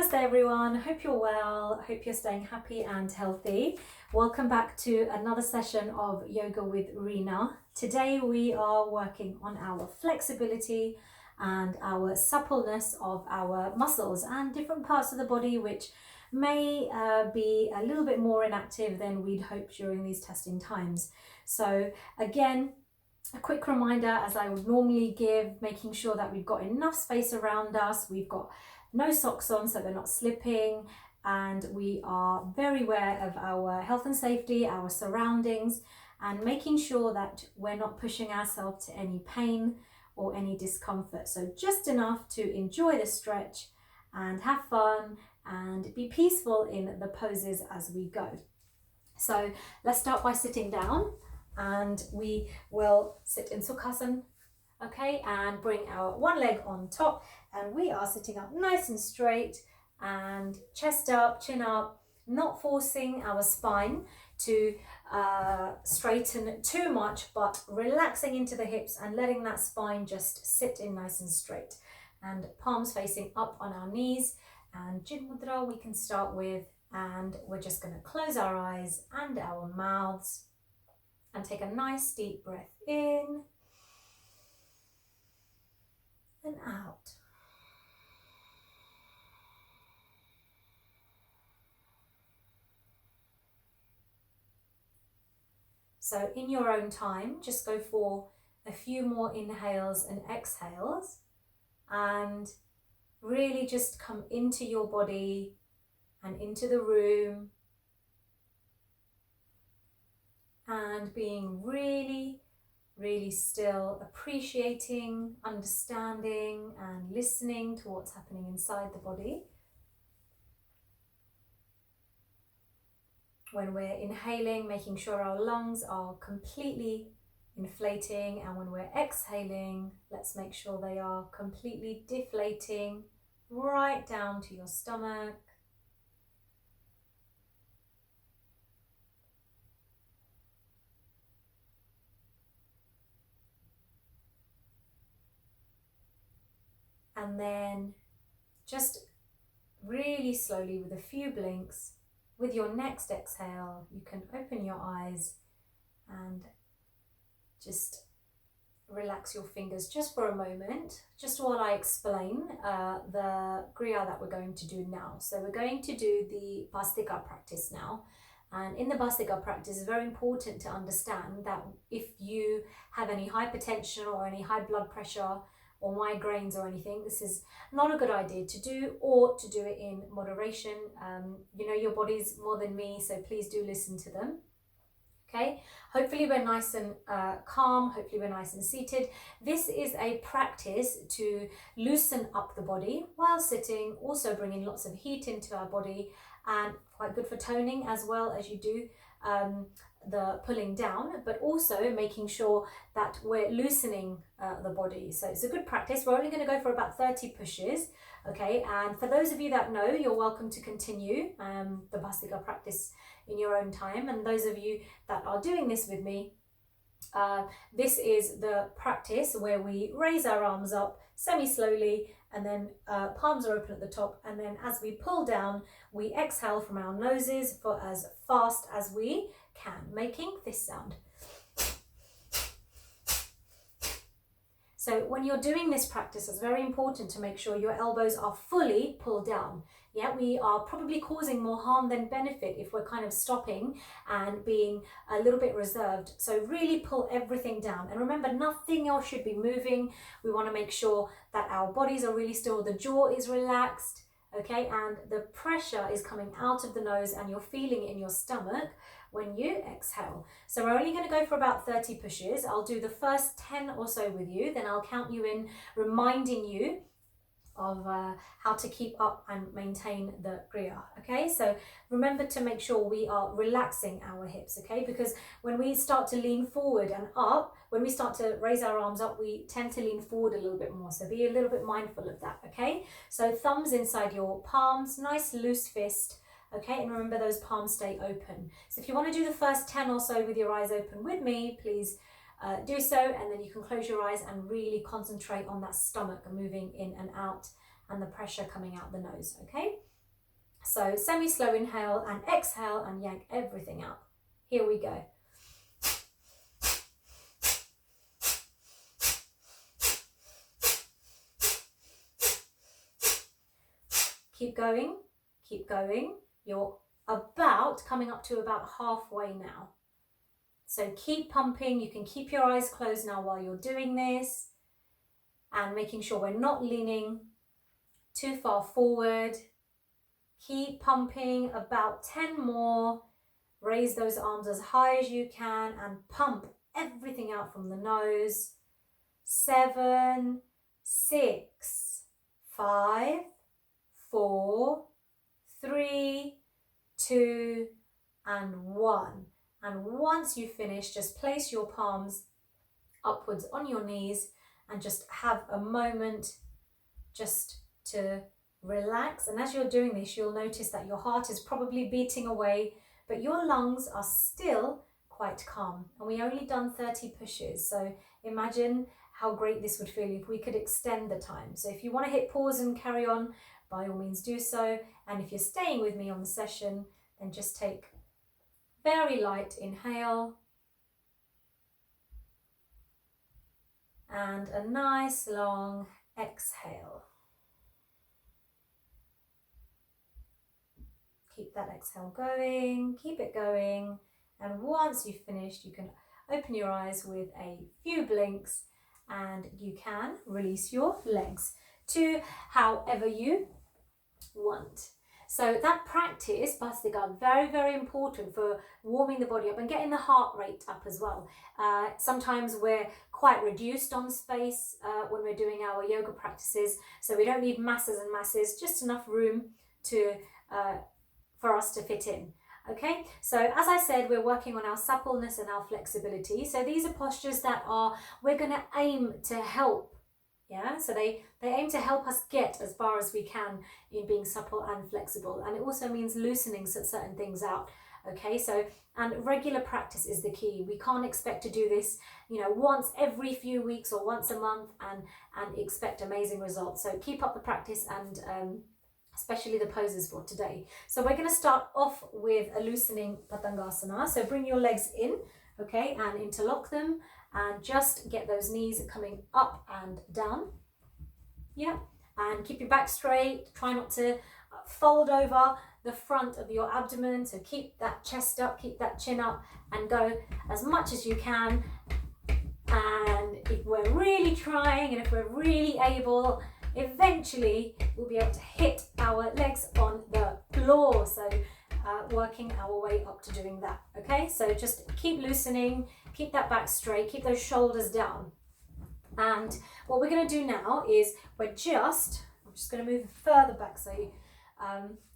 Namaste everyone, hope you're well, hope you're staying happy and healthy. Welcome back to another session of Yoga with Reena. Today we are working on our flexibility and our suppleness of our muscles and different parts of the body which may be a little bit more inactive than we'd hoped during these testing times. So again, a quick reminder, as I would normally give, making sure that we've got enough space around us, we've got no socks on so they're not slipping, and we are very aware of our health and safety, our surroundings, and making sure that we're not pushing ourselves to any pain or any discomfort. So just enough to enjoy the stretch and have fun and be peaceful in the poses as we go. So let's start by sitting down, and we will sit in Sukhasana, okay, and bring our one leg on top, and we are sitting up nice and straight and chest up, chin up, not forcing our spine to straighten too much, but relaxing into the hips and letting that spine just sit in nice and straight, and palms facing up on our knees. And Jid Mudra we can start with, and we're just going to close our eyes and our mouths and take a nice deep breath in and out. So in your own time, just go for a few more inhales and exhales, and really just come into your body and into the room, and being really still, appreciating, understanding and listening to what's happening inside the body. When we're inhaling, making sure our lungs are completely inflating, and when we're exhaling, let's make sure they are completely deflating right down to your stomach. And then just really slowly, with a few blinks, with your next exhale, you can open your eyes and just relax your fingers just for a moment, just while I explain the Kriya that we're going to do now. So we're going to do the Bhastika practice now. And in the Bhastika practice, it's very important to understand that if you have any hypertension or any high blood pressure or migraines or anything, this is not a good idea to do, or to do it in moderation. You know your bodies more than me, so please do listen to them. Okay, hopefully we're nice and calm, hopefully we're nice and seated. This is a practice to loosen up the body while sitting, also bringing lots of heat into our body, and quite good for toning as well as you do the pulling down, but also making sure that we're loosening the body. So it's a good practice. We're only going to go for about 30 pushes, okay? And for those of you that know, you're welcome to continue the Bhastika practice in your own time. And those of you that are doing this with me, this is the practice where we raise our arms up semi-slowly, and then palms are open at the top, and then as we pull down, we exhale from our noses for as fast as we can, making this sound. So when you're doing this practice, it's very important to make sure your elbows are fully pulled down. Yeah, we are probably causing more harm than benefit if we're kind of stopping and being a little bit reserved. So really pull everything down. And remember, nothing else should be moving. We want to make sure that our bodies are really still, the jaw is relaxed, okay? And the pressure is coming out of the nose, and you're feeling it in your stomach when you exhale. So we're only going to go for about 30 pushes. I'll do the first 10 or so with you, then I'll count you in, reminding you of how to keep up and maintain the Kriya, okay? So remember to make sure we are relaxing our hips, okay? Because when we start to lean forward and up, when we start to raise our arms up, we tend to lean forward a little bit more. So be a little bit mindful of that, okay? So thumbs inside your palms, nice loose fist, okay? And remember those palms stay open. So if you want to do the first 10 or so with your eyes open with me, please do so, and then you can close your eyes and really concentrate on that stomach moving in and out and the pressure coming out the nose, okay? So semi-slow inhale and exhale and yank everything out. Here we go. Keep going, keep going. You're about coming up to about halfway now. So keep pumping. You can keep your eyes closed now while you're doing this, and making sure we're not leaning too far forward. Keep pumping, about 10 more. Raise those arms as high as you can and pump everything out from the nose. 7, 6, 5, 4, 3, 2, and 1. And once you finish, just place your palms upwards on your knees and just have a moment just to relax. And as you're doing this, you'll notice that your heart is probably beating away, but your lungs are still quite calm. And we only done 30 pushes. So imagine how great this would feel if we could extend the time. So if you want to hit pause and carry on, by all means do so. And if you're staying with me on the session, then just take very light inhale and a nice long exhale. Keep that exhale going, keep it going. And once you've finished, you can open your eyes with a few blinks and you can release your legs to however you want. So that practice, Bhastiga, very, very important for warming the body up and getting the heart rate up as well. Sometimes we're quite reduced on space when we're doing our yoga practices, so we don't need masses and masses, just enough room to for us to fit in. Okay, so as I said, we're working on our suppleness and our flexibility. So these are postures that we're going to aim to help. Yeah, so they aim to help us get as far as we can in being supple and flexible. And it also means loosening certain things out. Okay, so, and regular practice is the key. We can't expect to do this, once every few weeks or once a month and expect amazing results. So keep up the practice and especially the poses for today. So we're going to start off with a loosening Patangasana. So bring your legs in, okay, and interlock them. And just get those knees coming up and down. Yeah, and keep your back straight. Try not to fold over the front of your abdomen. So keep that chest up, keep that chin up, and go as much as you can. And if we're really trying and if we're really able, eventually we'll be able to hit our legs on the floor. So working our way up to doing that. Okay, so just keep loosening. Keep that back straight, keep those shoulders down. And what we're going to do now is I'm just going to move further back so you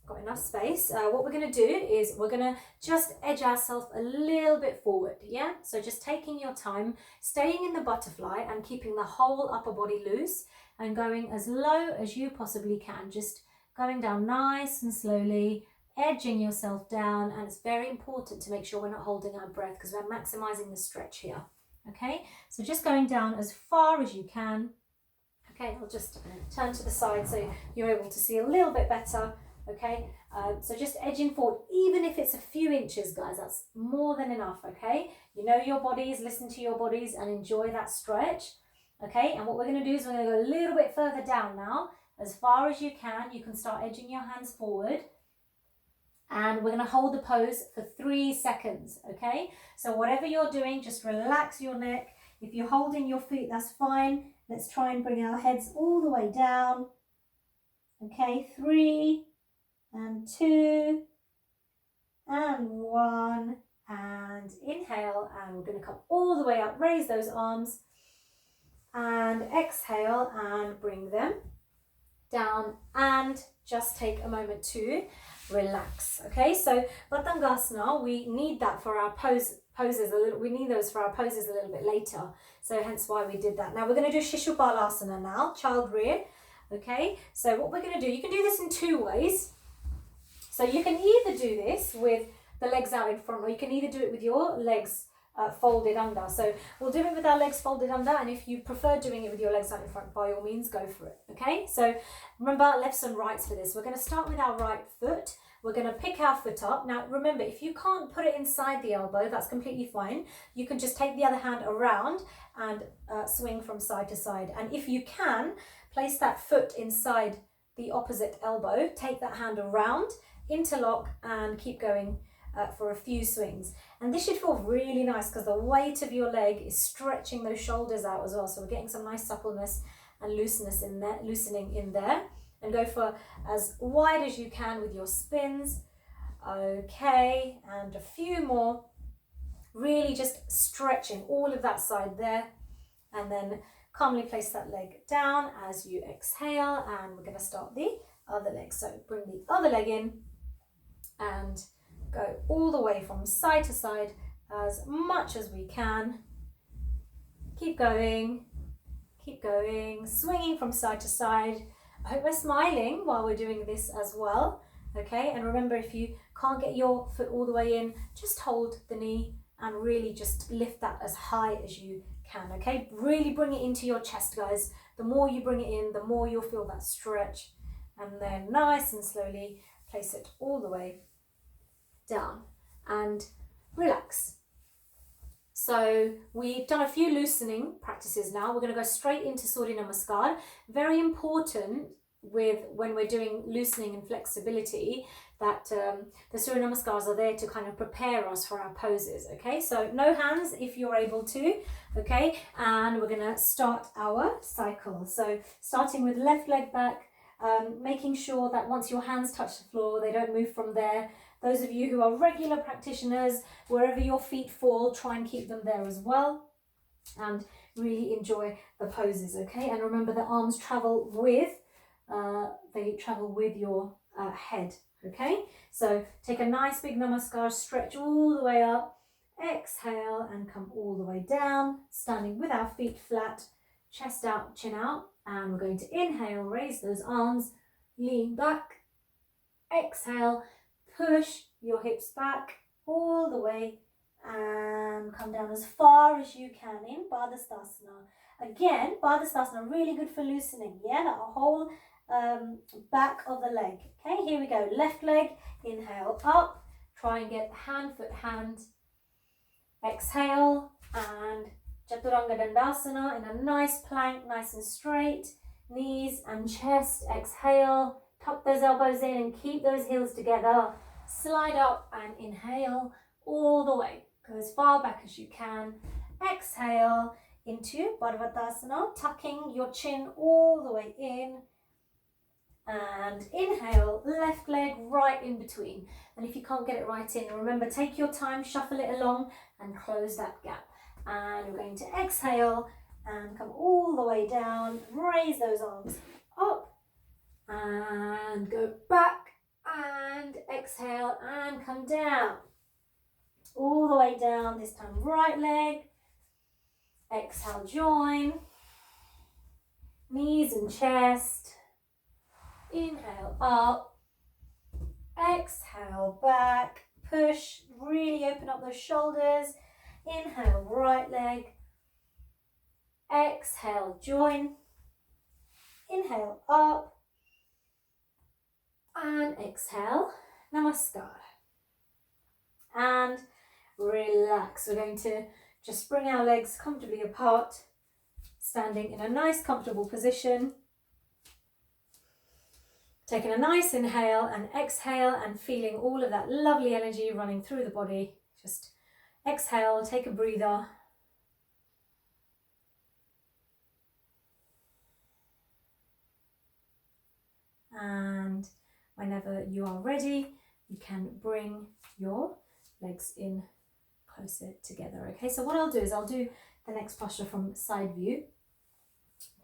got enough space. What we're going to do is we're going to just edge ourselves a little bit forward, yeah? So just taking your time, staying in the butterfly and keeping the whole upper body loose and going as low as you possibly can. Just going down nice and slowly, edging yourself down, and it's very important to make sure we're not holding our breath because we're maximizing the stretch here. Okay, so just going down as far as you can. Okay, I'll just turn to the side so you're able to see a little bit better. Okay, so just edging forward, even if it's a few inches, guys, that's more than enough. Okay, you know your bodies, listen to your bodies and enjoy that stretch. Okay, and what we're going to do is we're going to go a little bit further down now, as far as you can. You can start edging your hands forward. And we're going to hold the pose for 3 seconds, okay? So whatever you're doing, just relax your neck. If you're holding your feet, that's fine. Let's try and bring our heads all the way down. Okay, 3 and 2 and 1 and inhale, and we're going to come all the way up. Raise those arms and exhale and bring them down and just take a moment to relax. Okay, so Patangasana, we need that for our poses a little. We need those for our poses a little bit later. So hence why we did that. Now we're going to do Shishupalasana now, child rear. Okay, so what we're going to do, you can do this in 2 ways. So you can either do this with the legs out in front, or you can either do it with your legs folded under. So we'll do it with our legs folded under, and if you prefer doing it with your legs out in front, by all means go for it. Okay, so remember, lefts and rights for this. We're going to start with our right foot. We're going to pick our foot up. Now remember, if you can't put it inside the elbow, that's completely fine. You can just take the other hand around and swing from side to side. And if you can, place that foot inside the opposite elbow, take that hand around, interlock, and keep going for a few swings. And this should feel really nice because the weight of your leg is stretching those shoulders out as well. So we're getting some nice suppleness and loosening in there. And go for as wide as you can with your spins. Okay, and a few more. Really just stretching all of that side there. And then calmly place that leg down as you exhale. And we're going to start the other leg. So bring the other leg in and go all the way from side to side as much as we can. Keep going, swinging from side to side. I hope we're smiling while we're doing this as well. Okay, and remember, if you can't get your foot all the way in, just hold the knee and really just lift that as high as you can. Okay, really bring it into your chest, guys. The more you bring it in, the more you'll feel that stretch. And then nice and slowly place it all the way down and relax. So we've done a few loosening practices now. We're going to go straight into Surya Namaskar. Very important when we're doing loosening and flexibility that the Surya Namaskars are there to kind of prepare us for our poses. Okay, so no hands if you're able to. Okay, and we're going to start our cycle. So starting with left leg back, making sure that once your hands touch the floor, they don't move from there. Those of you who are regular practitioners, wherever your feet fall, try and keep them there as well. And really enjoy the poses, okay? And remember, the arms travel with, your head, okay? So take a nice big namaskar, stretch all the way up, exhale, and come all the way down, standing with our feet flat, chest out, chin out. And we're going to inhale, raise those arms, lean back, exhale, push your hips back all the way and come down as far as you can in Padastasana. Again, Padastasana, really good for loosening, yeah, that whole back of the leg. Okay, here we go. Left leg, inhale up, try and get hand, foot, hand. Exhale and Chaturanga Dandasana in a nice plank, nice and straight. Knees and chest, exhale. Tuck those elbows in and keep those heels together. Slide up and inhale all the way. Go as far back as you can. Exhale into Parvatasana, tucking your chin all the way in. And inhale, left leg right in between. And if you can't get it right in, remember, take your time, shuffle it along and close that gap. And we're going to exhale and come all the way down. Raise those arms up and go back. And exhale and come down. All the way down, this time right leg. Exhale, join. Knees and chest. Inhale up. Exhale back. Push, really open up those shoulders. Inhale, right leg. Exhale, join. Inhale up. And exhale, namaskar. And relax. We're going to just bring our legs comfortably apart, standing in a nice comfortable position. Taking a nice inhale and exhale and feeling all of that lovely energy running through the body. Just exhale, take a breather. And whenever you are ready, you can bring your legs in closer together. Okay, so what I'll do is I'll do the next posture from side view.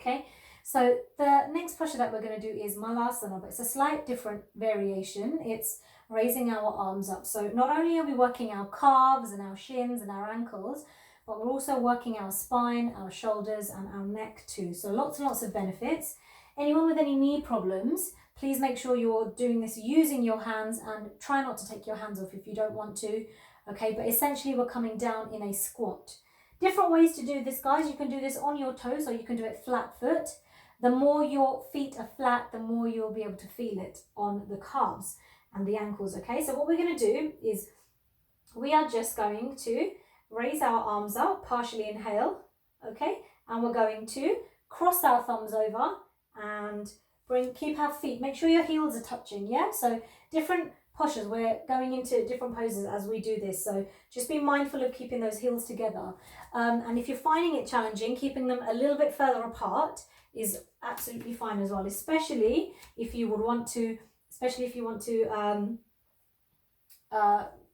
Okay, so the next posture that we're going to do is Malasana, but it's a slight different variation. It's raising our arms up. So not only are we working our calves and our shins and our ankles, but we're also working our spine, our shoulders and our neck too. So lots and lots of benefits. Anyone with any knee problems, please make sure you're doing this using your hands and try not to take your hands off if you don't want to. okay? But essentially we're coming down in a squat. Different ways to do this, guys. You can do this on your toes or you can do it flat foot. The more your feet are flat, the more you'll be able to feel it on the calves and the ankles, okay? So what we're going to do is we are just going to raise our arms up, partially inhale, okay? And we're going to cross our thumbs over and keep our feet, make sure your heels are touching, yeah? So different postures, we're going into different poses as we do this. So just be mindful of keeping those heels together. And if you're finding it challenging, keeping them a little bit further apart is absolutely fine as well, especially if you want to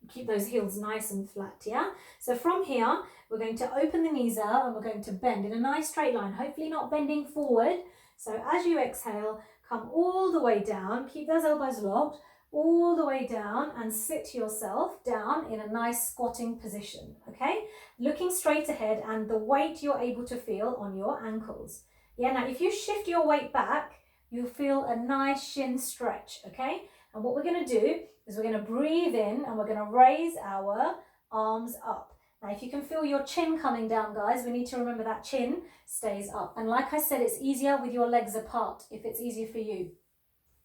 keep those heels nice and flat, yeah? So from here, we're going to open the knees out and we're going to bend in a nice straight line, hopefully not bending forward. So as you exhale, come all the way down, keep those elbows locked, all the way down and sit yourself down in a nice squatting position, okay? Looking straight ahead and the weight you're able to feel on your ankles. Yeah, now if you shift your weight back, you'll feel a nice shin stretch, okay? And what we're going to do is we're going to breathe in and we're going to raise our arms up. Now, if you can feel your chin coming down, guys, we need to remember that chin stays up. And like I said, it's easier with your legs apart. If it's easier for you,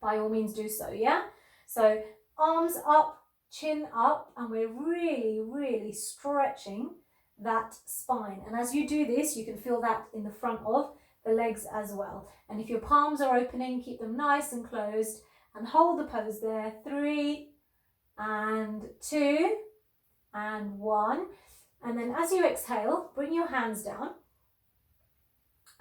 by all means do so, yeah? So arms up, chin up, and we're really, really stretching that spine. And as you do this, you can feel that in the front of the legs as well. And if your palms are opening, keep them nice and closed and hold the pose there. 3 and 2 and 1. And then as you exhale, bring your hands down.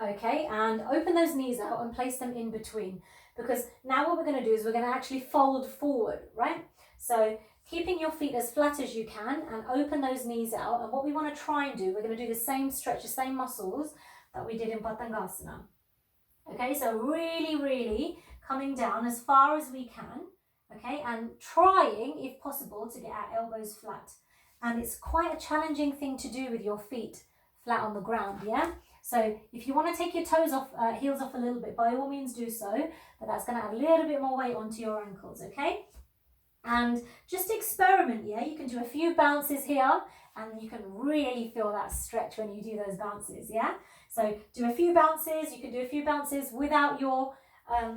Okay, and open those knees out and place them in between. Because now what we're going to do is we're going to actually fold forward, right? So keeping your feet as flat as you can and open those knees out. And what we want to try and do, we're going to do the same stretch, the same muscles that we did in Patangasana. Okay, so really, really coming down as far as we can, okay, and trying, if possible, to get our elbows flat. And it's quite a challenging thing to do with your feet flat on the ground, yeah? So if you want to take your toes off, heels off a little bit, by all means do so, but that's going to add a little bit more weight onto your ankles, okay? And just experiment, yeah? You can do a few bounces here, and you can really feel that stretch when you do those bounces, yeah? So do a few bounces, you can do a few bounces without your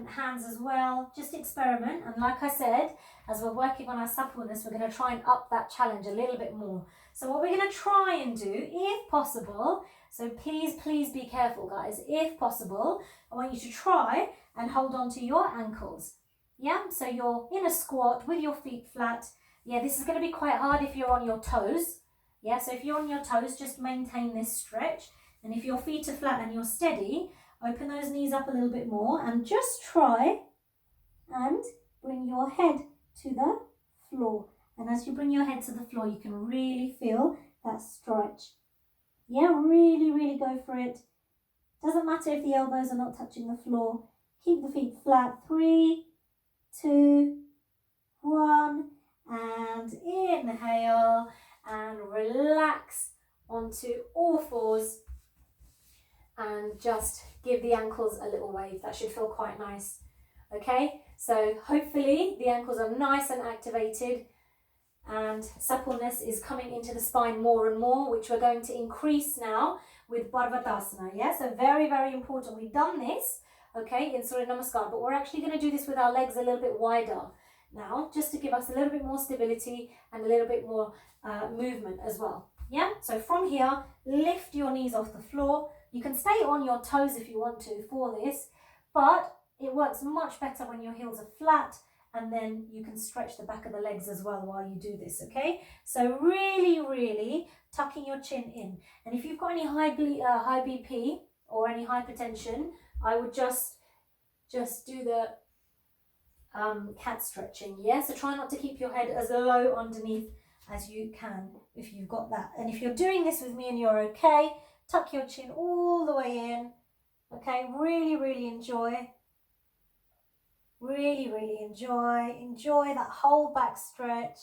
hands as well. Just experiment, and like I said, as we're working on our suppleness, we're going to try and up that challenge a little bit more. So what we're going to try and do, if possible, so please be careful, guys, if possible, I want you to try and hold on to your ankles. Yeah, so you're in a squat with your feet flat. Yeah, this is going to be quite hard if you're on your toes. Yeah, so if you're on your toes, just maintain this stretch. And if your feet are flat and you're steady, open those knees up a little bit more and just try and bring your head to the floor. And as you bring your head to the floor, you can really feel that stretch. Yeah, really, really go for it. Doesn't matter if the elbows are not touching the floor. Keep the feet flat. 3, 2, 1. And inhale and relax onto all fours. And just give the ankles a little wave. That should feel quite nice. Okay, so hopefully the ankles are nice and activated and suppleness is coming into the spine more and more, which we're going to increase now with Parvatasana. Yeah, so very, very important. We've done this, okay, in Surya Namaskar, but we're actually going to do this with our legs a little bit wider now, just to give us a little bit more stability and a little bit more movement as well. Yeah, so from here, lift your knees off the floor. You can stay on your toes if you want to for this, but it works much better when your heels are flat, and then you can stretch the back of the legs as well while you do this, okay? So really, really tucking your chin in. And if you've got any high BP or any hypertension, I would just do the cat stretching, yeah? So try not to keep your head as low underneath as you can if you've got that. And if you're doing this with me and you're okay, tuck your chin all the way in, okay? Really, really enjoy. Really, really enjoy that whole back stretch.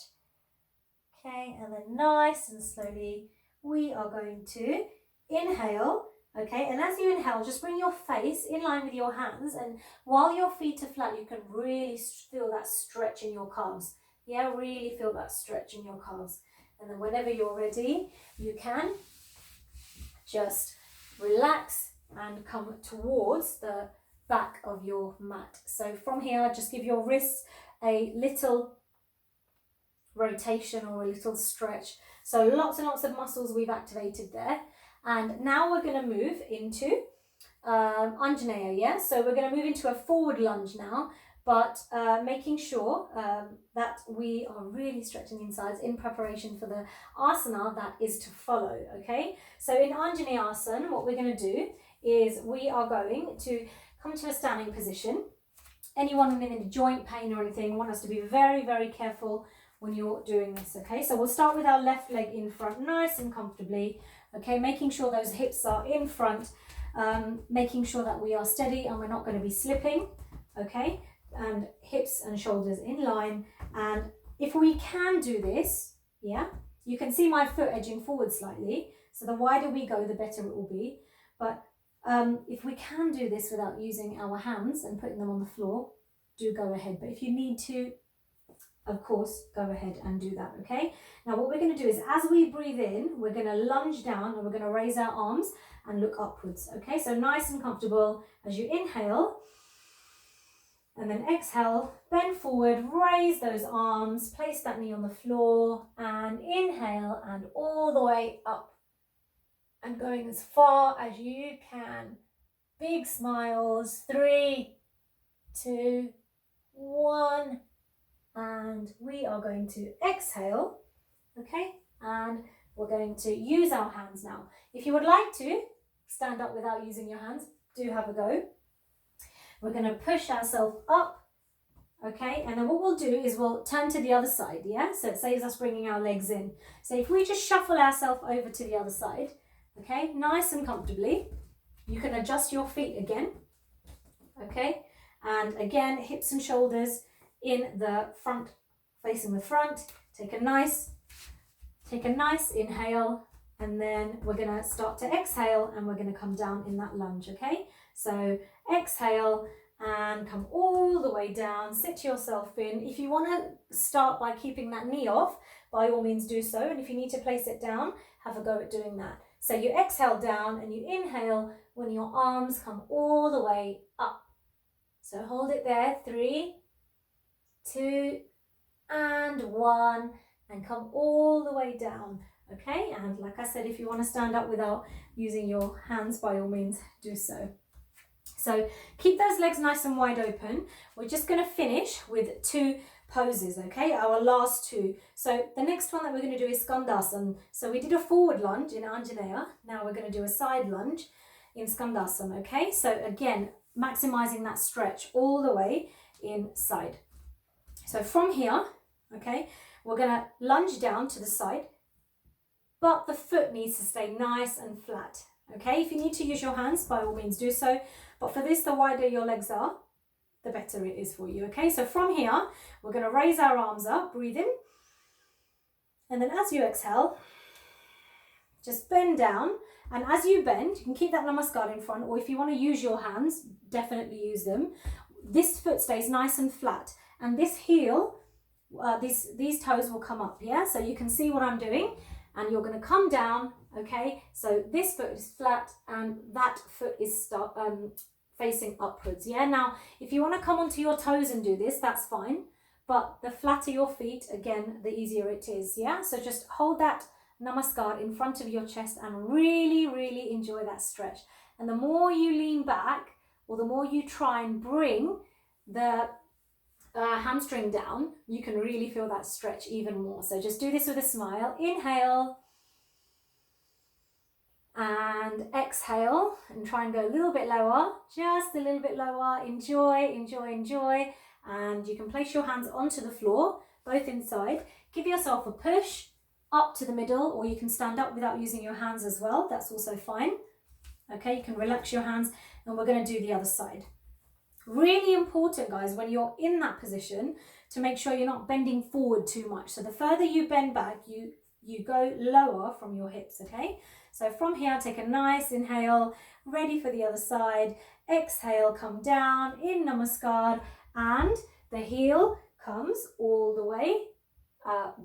Okay, and then nice and slowly we are going to inhale. Okay, and as you inhale, just bring your face in line with your hands, and while your feet are flat, you can really feel that stretch in your calves. Yeah, really feel that stretch in your calves. And then whenever you're ready, you can just relax and come towards the back of your mat. So from here, just give your wrists a little rotation or a little stretch. So lots and lots of muscles we've activated there. And now we're going to move into Anjaneya, yeah? So we're going to move into a forward lunge now, but making sure that we are really stretching the insides in preparation for the asana that is to follow, okay? So in Anjaneyasana, what we're going to do is we are going to come to a standing position. Anyone with any joint pain or anything, want us to be very, very careful when you're doing this, okay? So we'll start with our left leg in front, nice and comfortably, okay? Making sure those hips are in front, making sure that we are steady and we're not going to be slipping, okay? And hips and shoulders in line. And if we can do this, yeah, you can see my foot edging forward slightly. So the wider we go, the better it will be. But if we can do this without using our hands and putting them on the floor, do go ahead. But if you need to, of course, go ahead and do that, okay? Now what we're going to do is as we breathe in, we're going to lunge down and we're going to raise our arms and look upwards, okay? So nice and comfortable as you inhale and then exhale, bend forward, raise those arms, place that knee on the floor and inhale and all the way up and going as far as you can. Big smiles, 3, 2, 1. And we are going to exhale, okay? And we're going to use our hands now. If you would like to stand up without using your hands, do have a go. We're going to push ourselves up, okay? And then what we'll do is we'll turn to the other side, yeah? So it saves us bringing our legs in. So if we just shuffle ourselves over to the other side, okay? Nice and comfortably. You can adjust your feet again, okay? And again, hips and shoulders in the front, facing the front. Take a nice inhale, and then we're going to start to exhale and we're going to come down in that lunge, okay? So exhale and come all the way down, sit yourself in. If you want to start by keeping that knee off, by all means do so, and if you need to place it down, have a go at doing that. So you exhale down and you inhale when your arms come all the way up. So hold it there, 3, 2, and 1, and come all the way down, okay? And like I said, if you want to stand up without using your hands, by all means do so. So keep those legs nice and wide open. We're just going to finish with 2 poses, okay? Our last 2. So the next one that we're going to do is Skandasana. So we did a forward lunge in Anjaneya. Now we're going to do a side lunge in Skandasana, okay? So again, maximizing that stretch all the way inside. So from here, okay, we're going to lunge down to the side, but the foot needs to stay nice and flat, okay? If you need to use your hands, by all means do so. But for this, the wider your legs are, the better it is for you, okay? So from here, we're going to raise our arms up, breathe in. And then as you exhale, just bend down. And as you bend, you can keep that Namaskar in front, or if you want to use your hands, definitely use them. This foot stays nice and flat. And this heel, these toes will come up, yeah? So you can see what I'm doing. And you're going to come down, okay? So this foot is flat and that foot is facing upwards, yeah? Now, if you want to come onto your toes and do this, that's fine. But the flatter your feet, again, the easier it is, yeah? So just hold that Namaskar in front of your chest and really, really enjoy that stretch. And the more you lean back, or the more you try and bring the hamstring down, you can really feel that stretch even more. So just do this with a smile. Inhale and exhale, and try and go a little bit lower, just a little bit lower. Enjoy, enjoy, enjoy. And you can place your hands onto the floor, both inside. Give yourself a push up to the middle, or you can stand up without using your hands as well. That's also fine. Okay, you can relax your hands, and we're going to do the other side. Really important, guys, when you're in that position, to make sure you're not bending forward too much. So the further you bend back, you go lower from your hips, okay? So from here, take a nice inhale, ready for the other side. Exhale, come down in Namaskar, and the heel comes all the way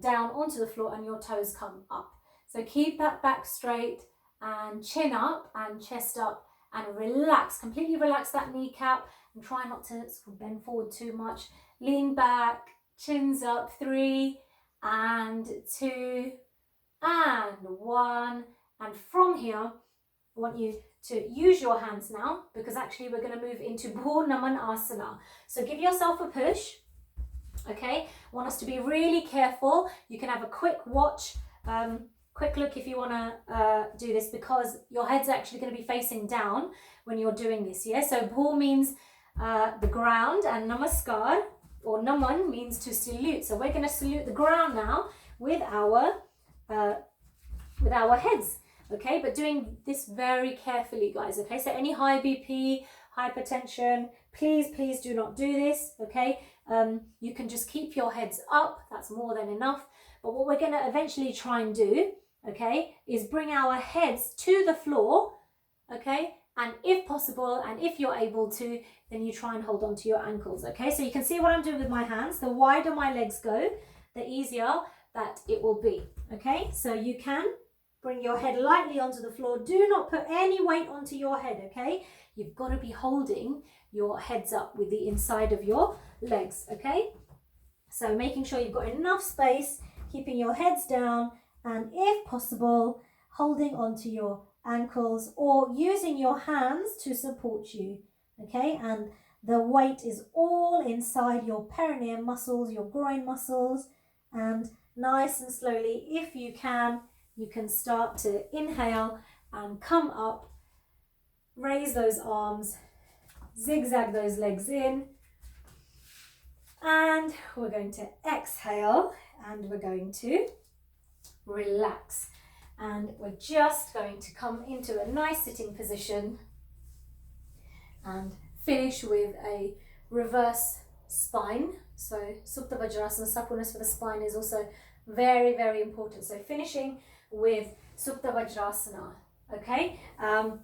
down onto the floor and your toes come up. So keep that back straight and chin up and chest up and relax, completely relax that kneecap and try not to bend forward too much. Lean back, chins up, 3 and 2 and 1. And from here, I want you to use your hands now, because actually we're going to move into Naman Asana. So give yourself a push. Okay, I want us to be really careful. You can have a quick watch, quick look if you want to do this, because your head's actually going to be facing down when you're doing this. Yeah, so Bhu means the ground, and Namaskar or Naman means to salute. So we're going to salute the ground now with our heads. Okay, but doing this very carefully, guys. Okay, so any high BP, hypertension, please do not do this. Okay, you can just keep your heads up. That's more than enough. But what we're going to eventually try and do, okay, is bring our heads to the floor. Okay, and if possible, and if you're able to, then you try and hold on to your ankles. Okay, so you can see what I'm doing with my hands. The wider my legs go, the easier that it will be. Okay, so you can bring your head lightly onto the floor. Do not put any weight onto your head, okay? You've got to be holding your heads up with the inside of your legs, okay? So making sure you've got enough space, keeping your heads down, and if possible, holding onto your ankles or using your hands to support you, okay? And the weight is all inside your perineum muscles, your groin muscles, and nice and slowly, if you can start to inhale and come up, raise those arms, zigzag those legs in, and we're going to exhale and we're going to relax. And we're just going to come into a nice sitting position and finish with a reverse spine. So Supta Vajrasana, suppleness for the spine is also very, very important. So finishing with Supta Vajrasana. Okay,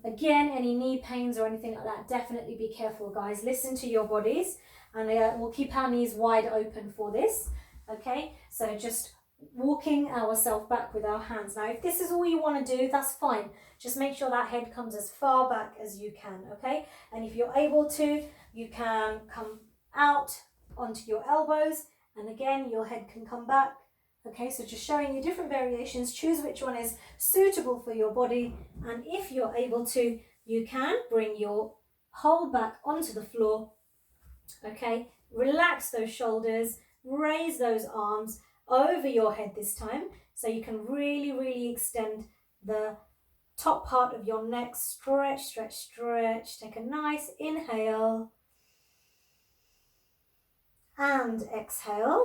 again, any knee pains or anything like that, definitely be careful, guys. Listen to your bodies, and we'll keep our knees wide open for this. Okay, so just walking ourselves back with our hands. Now, if this is all you want to do, that's fine. Just make sure that head comes as far back as you can, okay? And if you're able to, you can come out onto your elbows, and again, your head can come back. Okay, so just showing you different variations. Choose which one is suitable for your body, and if you're able to, you can bring your whole back onto the floor. Okay, relax those shoulders, raise those arms over your head this time, so you can really, really extend the top part of your neck. Stretch, stretch, stretch. Take a nice inhale and exhale.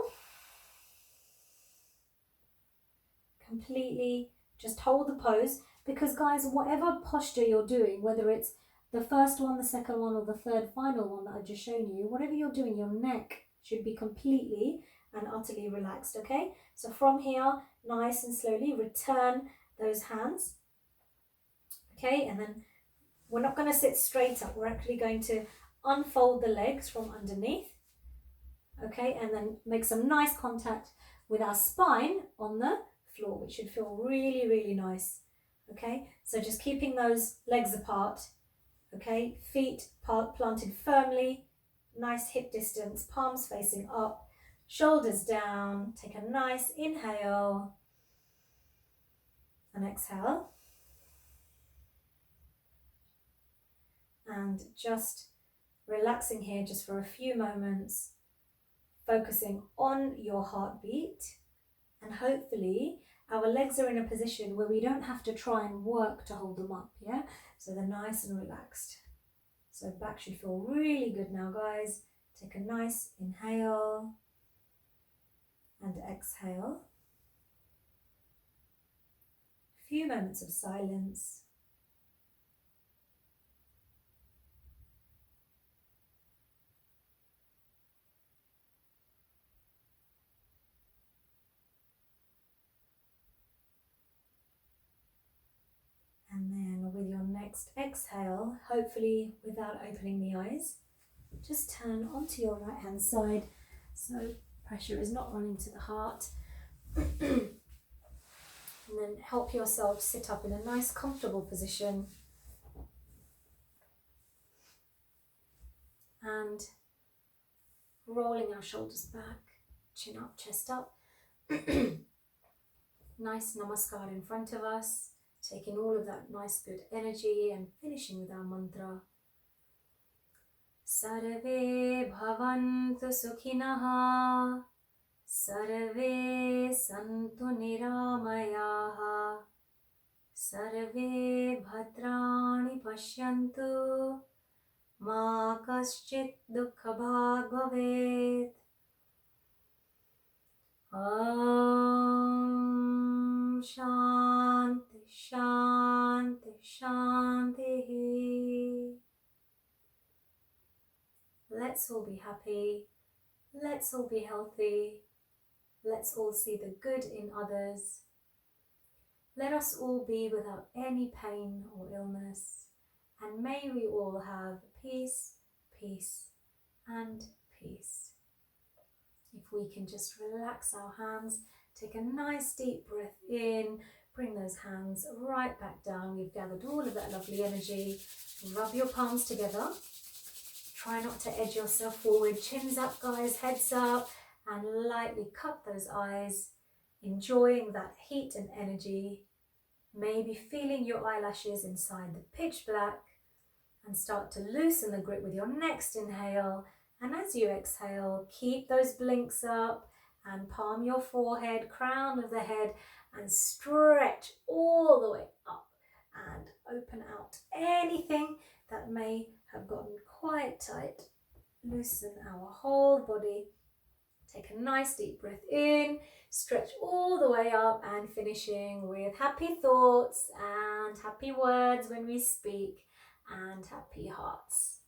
Completely just hold the pose, because guys, whatever posture you're doing, whether it's the first one, the second one, or the third final one that I've just shown you, whatever you're doing, your neck should be completely and utterly relaxed. Okay, so from here, nice and slowly return those hands. Okay, and then we're not going to sit straight up, we're actually going to unfold the legs from underneath. Okay, and then make some nice contact with our spine on the floor, which should feel really, really nice. Okay, so just keeping those legs apart. Okay, feet planted firmly, nice hip distance, palms facing up, shoulders down. Take a nice inhale and exhale, and just relaxing here just for a few moments, focusing on your heartbeat, and hopefully our legs are in a position where we don't have to try and work to hold them up, yeah? So they're nice and relaxed. So back should feel really good now, guys. Take a nice inhale and exhale. A few moments of silence. And then with your next exhale, hopefully without opening the eyes, just turn onto your right hand side so pressure is not running to the heart. And then help yourself sit up in a nice comfortable position. And rolling our shoulders back, chin up, chest up. Nice namaskar in front of us, taking all of that nice good energy and finishing with our mantra. Sarve bhavantu sukhinah, sarve santu niramayaha, sarve bhadrani pashyantu, ma kaschit dukkha bhag bhavet. Om Shanti Shanti Shanti. Let's all be happy. Let's all be healthy. Let's all see the good in others. Let us all be without any pain or illness. And may we all have peace, peace, and peace. If we can just relax our hands, take a nice deep breath in, bring those hands right back down. We've gathered all of that lovely energy. Rub your palms together. Try not to edge yourself forward. Chins up, guys, heads up, and lightly cup those eyes, enjoying that heat and energy. Maybe feeling your eyelashes inside the pitch black, and start to loosen the grip with your next inhale. And as you exhale, keep those blinks up and palm your forehead, crown of the head, and stretch all the way up and open out anything that may have gotten quite tight. Loosen our whole body. Take a nice deep breath in, stretch all the way up, and finishing with happy thoughts and happy words when we speak and happy hearts.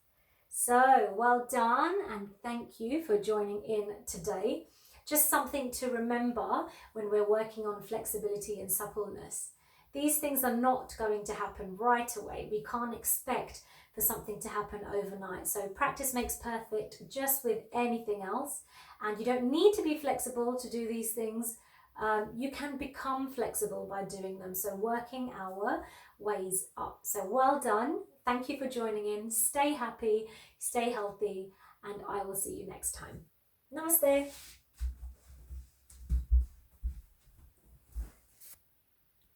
So well done, and thank you for joining in today. Just something to remember when we're working on flexibility and suppleness. These things are not going to happen right away. We can't expect for something to happen overnight. So practice makes perfect, just with anything else. And you don't need to be flexible to do these things. You can become flexible by doing them. So working our ways up. So well done. Thank you for joining in. Stay happy, stay healthy, and I will see you next time. Namaste.